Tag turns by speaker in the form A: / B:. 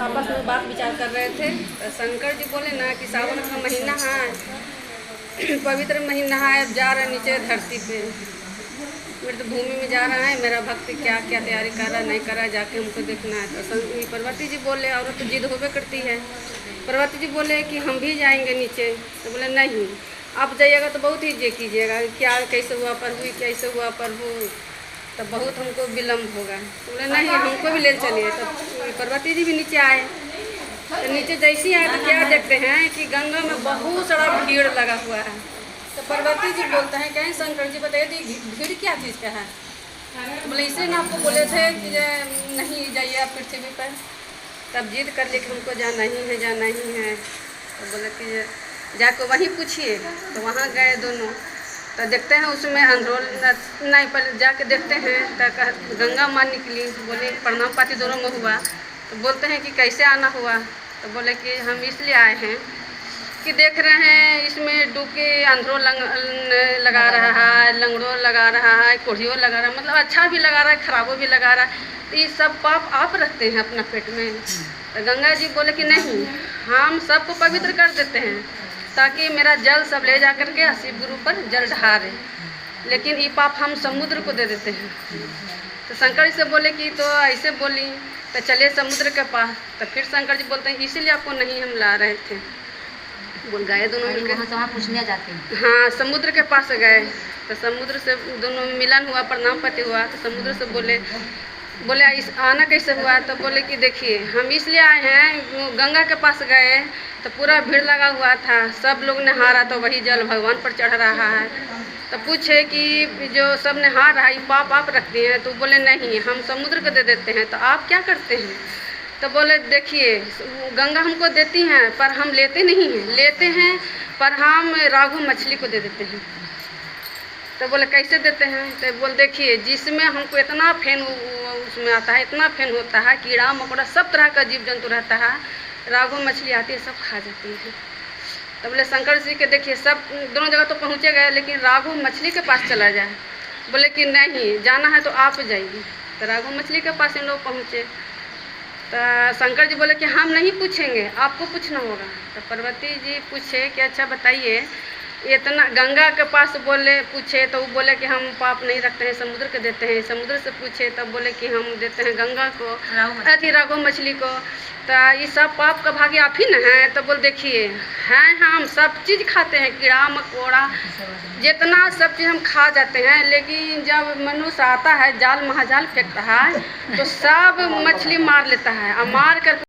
A: आपस में बात विचार कर रहे थे। तो शंकर जी बोले ना कि सावन का महीना है, पवित्र महीना है, अब जा रहे नीचे धरती पे, मृत भूमि में जा रहा है। मेरा भक्त क्या क्या तैयारी कर रहा नहीं कर रहा, जाके हमको देखना है। तो पार्वती जी बोले, और तो जिद होवे करती है। पार्वती जी बोले कि हम भी जाएंगे नीचे। तो बोले नहीं, आप जाइएगा तो बहुत ही जे कीजिएगा, क्या कैसे हुआ प्रभु, कैसे हुआ प्रभु, तो बहुत हमको विलम्ब होगा। तो बोले नहीं, हमको भी ले चलिए। तो पार्वती जी भी नीचे आए। तो नीचे जैसे आए तो क्या देखते हैं कि गंगा में बहुत सारा भीड़ लगा हुआ है। तो पार्वती जी बोलते हैं, कहीं शंकर जी बताइए भीड़ क्या चीज़ का है। तो बोले इसे ना आपको बोले थे कि नहीं जाइए आप पृथ्वी पर। तब जिद कर ले कि हमको जाना ही है, जाना ही है। तो बोले कि जाकर वहीं पूछिए। तो वहाँ गए दोनों। तो देखते हैं उसमें अंधरोल नहीं, पर जाके देखते हैं तो गंगा माँ निकली। बोले प्रणाम पाती दोनों में हुआ। तो बोलते हैं कि कैसे आना हुआ। तो बोले कि हम इसलिए आए हैं कि देख रहे हैं इसमें डुबके अंधरों लगा रहा है, लंगड़ों लगा रहा है, कोढ़ियों लगा रहा है, मतलब अच्छा भी लगा रहा है, खराबों भी लगा रहा है। तो ये सब पाप आप रखते हैं अपना पेट में। तो गंगा जी बोले कि नहीं, हम सबको पवित्र कर देते हैं ताकि मेरा जल सब ले जा करके शिव गुरु पर जल ढारे, लेकिन ये पाप हम समुद्र को दे देते हैं। तो शंकर जी से बोले कि तो ऐसे बोली, तो चले समुद्र के पास। तो फिर शंकर जी बोलते हैं इसीलिए आपको नहीं हम ला रहे थे। बोल गए दोनों मिलकर,
B: वहाँ पूछने जाते हैं।
A: हाँ, समुद्र के पास गए। तो समुद्र से दोनों मिलन हुआ, प्रणाम पाती हुआ। तो समुद्र से बोले इस आना कैसे हुआ। तो बोले कि देखिए हम इसलिए आए हैं, गंगा के पास गए तो पूरा भीड़ लगा हुआ था, सब लोग नहा रहा, तो वही जल भगवान पर चढ़ रहा है। तो पूछे कि जो सब नहा रहा है पाप आप रखते हैं। तो बोले नहीं, हम समुद्र को दे देते हैं। तो आप क्या करते हैं। तो बोले देखिए गंगा हमको देती हैं पर हम लेते नहीं हैं, लेते हैं पर हम राघु मछली को दे देते हैं। तो बोले कैसे देते हैं। तो बोल देखिए जिसमें हमको इतना फेन उसमें आता है, इतना फेन होता है, कीड़ा मकोड़ा सब तरह का जीव जंतु रहता है, राघु मछली आती है सब खा जाती है। तो बोले शंकर जी के देखिए सब दोनों जगह तो पहुँचे गए, लेकिन राघु मछली के पास चला जाए। बोले कि नहीं, जाना है तो आप जाइए। तो राघु मछली के पास इन लोग पहुँचे। तो शंकर जी बोले कि हम नहीं पूछेंगे, आपको पूछना होगा। तो पार्वती जी पूछे कि अच्छा बताइए, इतना गंगा के पास बोले पूछे तो वो बोले कि हम पाप नहीं रखते हैं, समुद्र के देते हैं। समुद्र से पूछे तब बोले कि हम देते हैं गंगा को, अथी राघु मछली को। तो ये सब पाप का भागी आप ही न हैं। तो बोल देखिए हैं, हम सब चीज़ खाते हैं, कीड़ा मकोड़ा जितना सब चीज़ हम खा जाते हैं, लेकिन जब मनुष्य आता है जाल महाजाल फेंकता है तो सब मछली मार लेता है, और मार कर